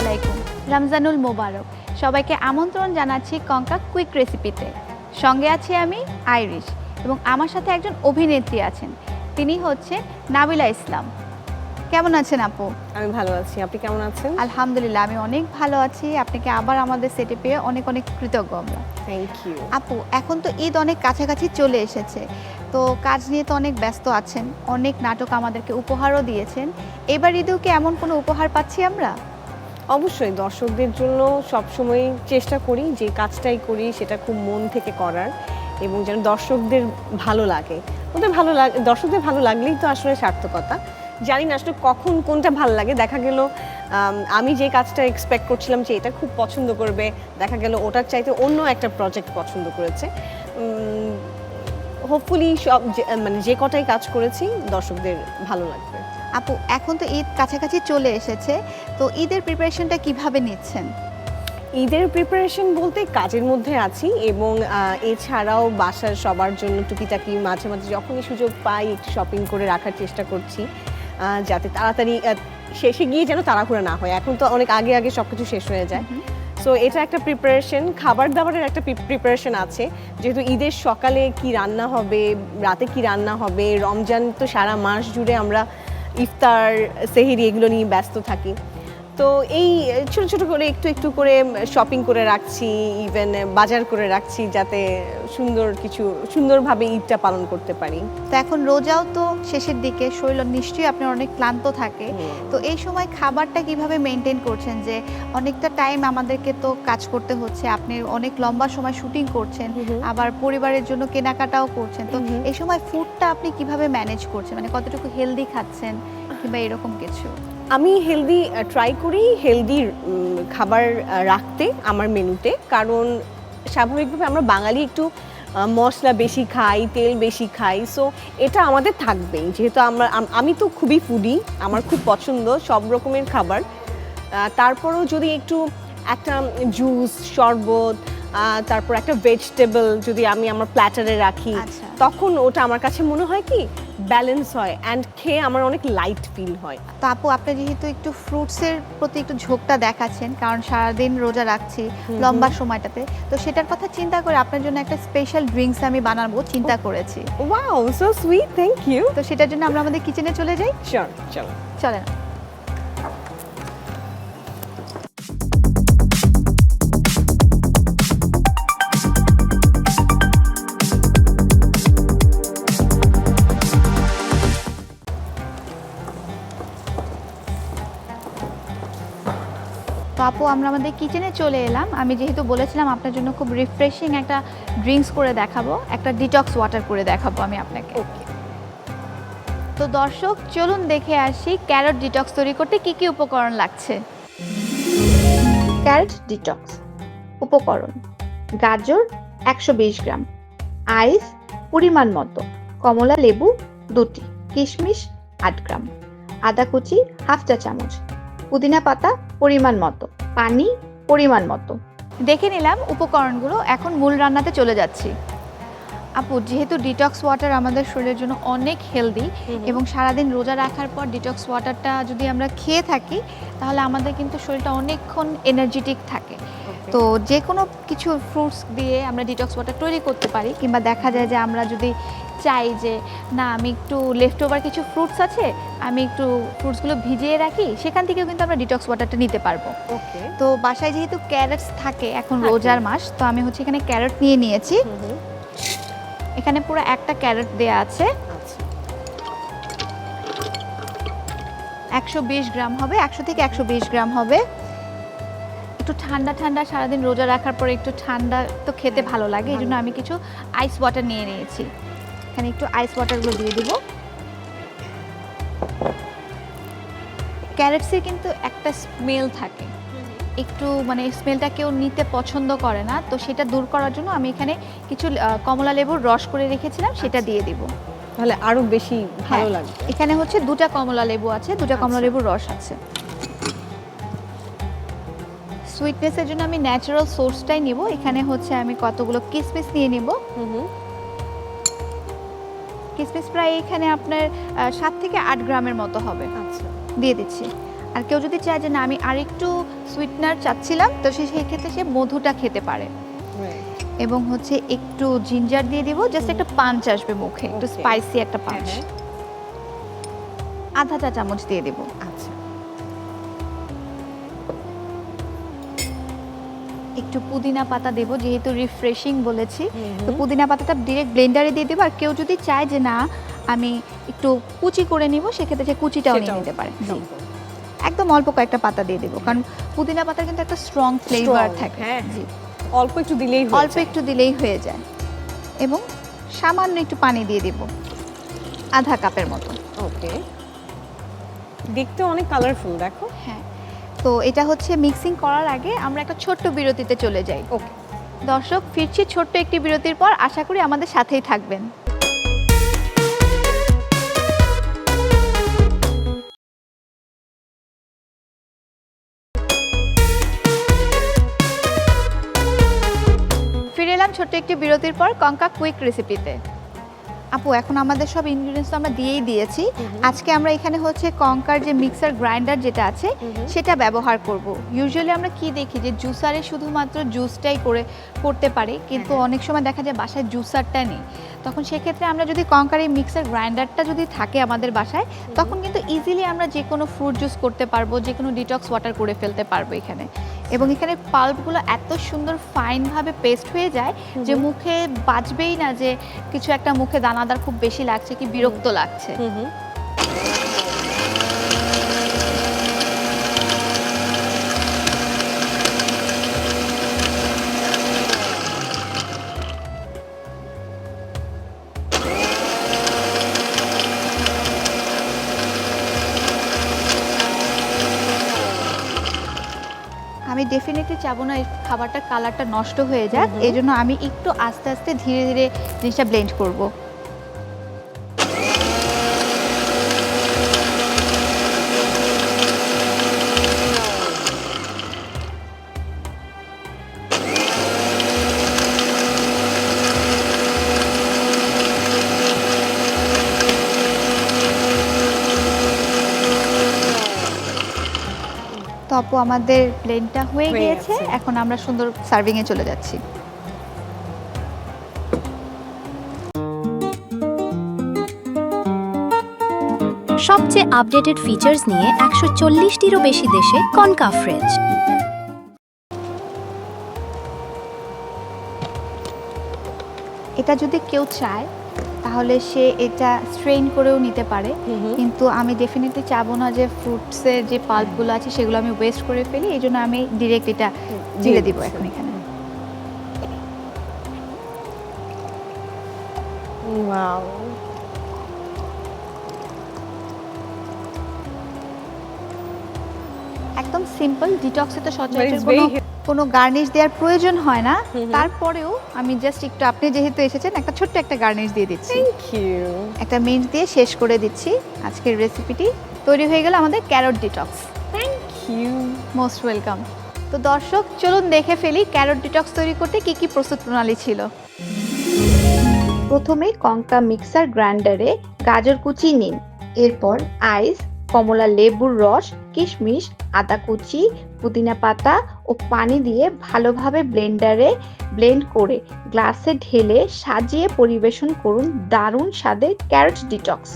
আলাইকুম, রমজানুল মোবারক। সবাইকে আমন্ত্রণ জানাচ্ছি কঙ্কা কুইক রেসিপিতে। সঙ্গে আছি আমি আইরিশ এবং আমার সাথে একজন অভিনেত্রী আছেন, তিনি হচ্ছে নাবিলা ইসলাম। কেমন আছেন আপু? আমি ভালো আছি, আপনি কেমন আছেন? আলহামদুলিল্লাহ, আমি অনেক ভালো আছি। আপনাকে আবার আমাদের সেটে পেয়ে অনেক অনেক কৃতজ্ঞ আমরা। Thank you. আপু, এখন তো ঈদ অনেক কাছাকাছি চলে এসেছে, তো কাজ নিয়ে তো অনেক ব্যস্ত আছেন, অনেক নাটক আমাদেরকে উপহারও দিয়েছেন। এবার ঈদেও কি এমন কোনো উপহার পাচ্ছি আমরা? অবশ্যই দর্শকদের জন্য সবসময় চেষ্টা করি যে কাজটাই করি সেটা খুব মন থেকে করার এবং যেন দর্শকদের ভালো লাগে। দর্শকদের ভালো লাগলেই তো আসলে সার্থকতা। জানি না আসলে কখন কোনটা ভালো লাগে, দেখা গেল আমি যে কাজটা এক্সপেক্ট করছিলাম যে এটা খুব পছন্দ করবে, দেখা গেল ওটার চাইতে অন্য একটা প্রজেক্ট পছন্দ করেছে। হোপফুলি মানে যে কটাই কাজ করেছি দর্শকদের ভালো লাগবে। আপু, এখন তো ঈদ কাছাকাছি চলে এসেছে, তো ঈদের প্রিপারেশনটা কিভাবে নিচ্ছেন? ঈদের প্রিপারেশন বলতে কাজের মধ্যে আছি এবং এছাড়াও বাসার সবার জন্য টুকিটাকি মাঝে মাঝে যখনই সুযোগ পাই একটু শপিং করে রাখার চেষ্টা করছি, যাতে তাড়াতাড়ি শেষে গিয়ে যেন তাড়াহুড়া না হয়। এখন তো অনেক আগে আগে সব কিছু শেষ হয়ে যায়। সো এটা একটা প্রিপারেশন। খাবার দাবারের একটা প্রিপারেশন আছে, যেহেতু ঈদের সকালে কি রান্না হবে, রাতে কি রান্না হবে। রমজান তো সারা মাস জুড়ে আমরা ইফতার, সেহরি এগুলো নিয়ে ব্যস্ত থাকি। তো এই ছোট ছোট করে একটু একটু করে শপিং করে রাখছি, ইভেন বাজার করে রাখছি, যাতে সুন্দরভাবে ঈদটা পালন করতে পারি। তো এখন রোজাও তো শেষের দিকে, শরীর নিশ্চয়ই আপনার অনেক ক্লান্ত থাকে, তো এই সময় খাবারটা কিভাবে মেনটেন করছেন? যে অনেকটা টাইম আমাদেরকে তো কাজ করতে হচ্ছে, আপনি অনেক লম্বা সময় শুটিং করছেন, আবার পরিবারের জন্য কেনাকাটাও করছেন, তো এই সময় ফুডটা আপনি কিভাবে ম্যানেজ করছেন? মানে কতটুকু হেলদি খাচ্ছেন কিংবা এরকম কিছু? আমি হেলদি ট্রাই করি, হেলদি খাবার রাখতে আমার মেনুতে, কারণ স্বাভাবিকভাবে আমরা বাঙালি একটু মশলা বেশি খাই, তেল বেশি খাই। সো এটা আমাদের থাকবেই, যেহেতু আমি তো খুবই ফুডি, আমার খুব পছন্দ সব রকমের খাবার। তারপরেও যদি একটু একটা জুস, শরবত, তারপর একটা ভেজিটেবল যদি আমি আমার প্ল্যাটারে রাখি, তখন ওটা আমার কাছে মনে হয় কি ব্যালেন্স হয় অ্যান্ড খেয়ে আমার অনেক লাইট ফিল হয়। তো আপু, আপনি যেহেতু একটু ফ্রুটসের প্রতি একটু ঝোঁকটা দেখাচ্ছেন, কারণ সারাদিন রোজা রাখছি লম্বা সময়টাতে, তো সেটার কথা চিন্তা করে আপনার জন্য একটা স্পেশাল ড্রিঙ্কস আমি বানাবো চিন্তা করেছি। Wow, so sweet, thank you. তো সেটার জন্য আমরা আমাদের কিচেনে চলে যাই। শিওর, চলো। চলেন। তো আপু, আমরা আমাদের কিচেনে চলে এলাম। আমি যেহেতু বলেছিলাম আপনার জন্য খুব রিফ্রেশিং একটা ড্রিঙ্কস করে দেখাবো, একটা ডিটক্স ওয়াটার করে দেখাবো আমি আপনাকে। ওকে। তো দর্শক, চলুন দেখে আসি ক্যারট ডিটক্স তৈরি করতে কি কি উপকরণ লাগছে। ক্যারট ডিটক্স উপকরণ: গাজর 120 গ্রাম, আইস পরিমাণ মতো, কমলা লেবু 2টি, কিশমিশ 8 গ্রাম, আদা কুচি হাফ চা চামচ, পুদিনা পাতা পরিমাণ মতো, পানি পরিমাণ মতো। দেখে নিলাম উপকরণগুলো, এখন মূল রান্নাতে চলে যাচ্ছি। আপু, যেহেতু ডিটক্স ওয়াটার আমাদের শরীরের জন্য অনেক হেলদি এবং সারাদিন রোজা রাখার পর ডিটক্স ওয়াটারটা যদি আমরা খেয়ে থাকি, তাহলে আমাদের কিন্তু শরীরটা অনেকক্ষণ এনার্জেটিক থাকে। তো যে কোনো কিছু ফ্রুটস দিয়ে আমরা ডিটক্স ওয়াটার তৈরি করতে পারি, কিংবা দেখা যায় যে আমরা যদি চাই যে না, আমি একটু লেফট ওভার কিছু ফ্রুটস আছে, আমি একটু ফ্রুটসগুলো ভিজিয়ে রাখি, সেখান থেকেও কিন্তু আমরা ডিটক্স ওয়াটারটা নিতে পারবো। ওকে। তো বাসায় যেহেতু ক্যারটস থাকে, এখন রোজার মাস, তো আমি হচ্ছে এখানে ক্যারট নিয়ে নিয়েছি। এখানে পুরো একটা ক্যারট দেয়া আছে। 120 গ্রাম হবে, 100 থেকে 120 গ্রাম হবে। একটু ঠান্ডা ঠান্ডা, সারাদিন রোজা রাখার পরে একটু ঠান্ডা তো খেতে ভালো লাগে, এই জন্য আমি কিছু আইস ওয়াটার নিয়ে নিয়েছি। এখানে একটু আইস ওয়াটারগুলো দিয়ে দিব। ক্যারটসের কিন্তু একটা স্মেল থাকে, একটু মানে স্মেলটা কেউ নিতে পছন্দ করে না, তো সেটা দূর করার জন্য আমি এখানে কিছু কমলা লেবুর রস করে রেখেছিলাম, সেটা দিয়ে দিব, তাহলে আরো বেশি ভালো লাগবে। এখানে হচ্ছে 2টা কমলা লেবু আছে, 2টা কমলা লেবুর রস আছে। সুইটনেসের জন্য আমি ন্যাচারাল সোর্সটাই নিব। এখানে হচ্ছে আমি কতগুলো কিশমিশ নিয়ে নিব। কিশমিশ প্রায় এখানে আপনার 7 থেকে 8 গ্রামের মতো হবে। আচ্ছা, দিয়ে দিচ্ছি। আর কেউ যদি চায় যে না আমি আরেকটু সুইটনার চাচ্ছিলাম, তো সেই ক্ষেত্রে সে মধুটা খেতে পারে। এবং হচ্ছে একটু জিঞ্জার দিয়ে দিব, জাস্ট একটা পাঞ্চ আসবে মুখে, একটু স্পাইসি একটা পাঞ্চ। আধা চা চামচ দিয়ে দিব। আচ্ছা, একটু পুদিনা পাতা দেব, যেহেতু রিফ্রেশিং বলেছি, তো পুদিনা পাতাটা ডিরেক্ট ব্লেন্ডারে দিয়ে দেবো। আর কেউ যদি চায় যে না আমি একটু কুচি করে নিব, সেক্ষেত্রে সে কুচিটাও নিয়ে নিতে পারে। একদম অল্প কয়েকটা পাতা দিয়ে দেবো, কারণ পুদিনা পাতার কিন্তু একটা স্ট্রং ফ্লেভার থাকে। জি, অল্প একটু দিলেই হয়ে যায়। এবং সামান্য একটু পানি দিয়ে দিব, আধা কাপের মতো। ওকে, দেখতে অনেক কালারফুল, দেখো। হ্যাঁ, তো এটা হচ্ছে মিক্সিং করার আগে আমরা একটা ছোট্ট বিরতিতে চলে যাই। ওকে দর্শক, ফিরছি ছোট্ট একটি বিরতির পর। আশা করি আমাদের সাথেই থাকবেন। ফিরে এলাম ছোট্ট একটি বিরতির পর কঙ্কা কুইক রেসিপিতে। আপু, এখন আমাদের সব ইনগ্রিডিয়েন্টস তো আমরা দিয়েই দিয়েছি। আজকে আমরা এখানে হচ্ছে কঙ্কার যে মিক্সার গ্রাইন্ডার যেটা আছে সেটা ব্যবহার করব। ইউজুয়ালি আমরা কি দেখি যে জুসারে শুধুমাত্র জুসটাই করতে পারি, কিন্তু অনেক সময় দেখা যায় বাসায় জুসারটা নেই। তখন সেক্ষেত্রে আমরা যদি কঙ্কার এই মিক্সার গ্রাইন্ডারটা যদি থাকে আমাদের বাসায়, তখন কিন্তু ইজিলি আমরা যে কোনো ফ্রুট জুস করতে পারবো, যে কোনো ডিটক্স ওয়াটার করে ফেলতে পারবো এখানে। এবং এখানে পাল্পগুলো এত সুন্দর ফাইনভাবে পেস্ট হয়ে যায় যে মুখে বাজবেই না যে কিছু একটা মুখে দানাদার খুব বেশি লাগছে কি বিরক্ত লাগছে। আমি ডেফিনেটলি চাবো না এই খাবারটার কালারটা নষ্ট হয়ে যাক, এই জন্য আমি একটু আস্তে আস্তে ধীরে ধীরে জিনিসটা ব্লেন্ড করব। তো আপু, আমাদের ব্লেন্ডটা হয়ে গিয়েছে, এখন আমরা সুন্দর সার্ভিং এ চলে যাচ্ছি। সবচেয়ে আপডেটেড ফিচার্স নিয়ে 140টিরও বেশি দেশে কনকা ফ্রেঞ্চ। এটা যদি কেউ চায় তাহলে সে এটা স্ট্রেইন করেও নিতে পারে, কিন্তু আমি ডেফিনেটলি চাবো না যে ফ্রুটসের যে পাল্পগুলো আছে সেগুলো আমি ওয়েস্ট করে ফেলি, এই জন্য আমি ডিরেক্ট এটা ঢেলে দিব এখন এখানে। ওয়াও, একদম সিম্পল। ডিটক্সে তো সচরাচর কোনো গার্নিশ দেওয়ার প্রয়োজন হয় না, তারপরেও আমি জাস্ট একটু, আপনি যেহেতু এসেছেন, একটা ছোট্ট একটা গার্নিশ দিয়ে দিচ্ছি। Thank you. একটা মিন্ট দিয়ে শেষ করে দিচ্ছি। আজকের রেসিপিটি তৈরি হয়ে গেল আমাদের carrot detox. Thank you, most welcome. তো দর্শক, চলুন দেখে ফেলি ক্যারট ডিটক্স তৈরি করতে কি কি প্রস্তুত প্রণালী ছিল। প্রথমে কঙ্কা মিক্সার গ্রাইন্ডারে গাজর কুচি নিন, এরপর আইস, কমলা লেবুর রস, কিশমিশ, আদা কুচি, পুদিনা পাতা ও পানি দিয়ে ভালোভাবে ব্লেন্ডারে ব্লেন্ড করে গ্লাসে ঢেলে সাজিয়ে পরিবেশন করুন দারুণ স্বাদের ক্যারট ডিটক্স।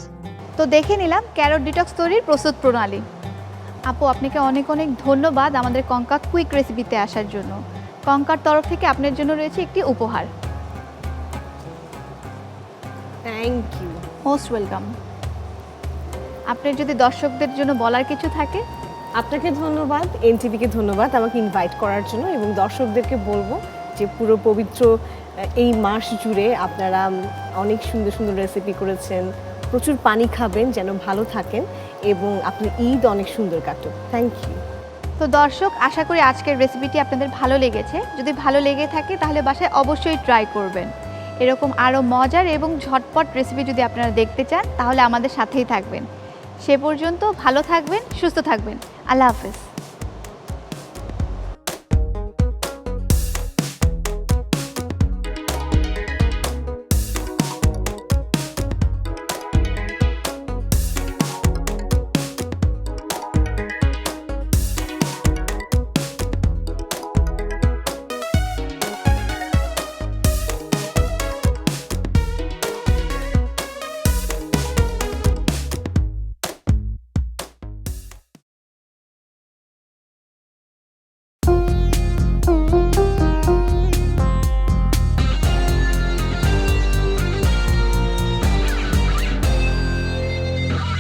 তো দেখে নিলাম ক্যারট ডিটক্স তৈরির প্রস্তুত প্রণালী। আপু, আপনাকে অনেক অনেক ধন্যবাদ আমাদের কঙ্কা কুইক রেসিপিতে আসার জন্য। কঙ্কার তরফ থেকে আপনার জন্য রয়েছে একটি উপহার। Thank you, most welcome. আপনার যদি দর্শকদের জন্য বলার কিছু থাকে। আপনাকে ধন্যবাদ, এনটিভিকে ধন্যবাদ আমাকে ইনভাইট করার জন্য, এবং দর্শকদেরকে বলবো যে পুরো পবিত্র এই মাস জুড়ে আপনারা অনেক সুন্দর সুন্দর রেসিপি করেছেন। প্রচুর পানি খাবেন, যেন ভালো থাকেন, এবং আপনার ঈদ অনেক সুন্দর কাটুক। Thank you. তো দর্শক, আশা করি আজকের রেসিপিটি আপনাদের ভালো লেগেছে। যদি ভালো লেগে থাকে তাহলে বাসায় অবশ্যই ট্রাই করবেন। এরকম আরও মজার এবং ঝটপট রেসিপি যদি আপনারা দেখতে চান তাহলে আমাদের সাথেই থাকবেন। সে পর্যন্ত ভালো থাকবেন, সুস্থ থাকবেন। আল্লাহ হাফেজ।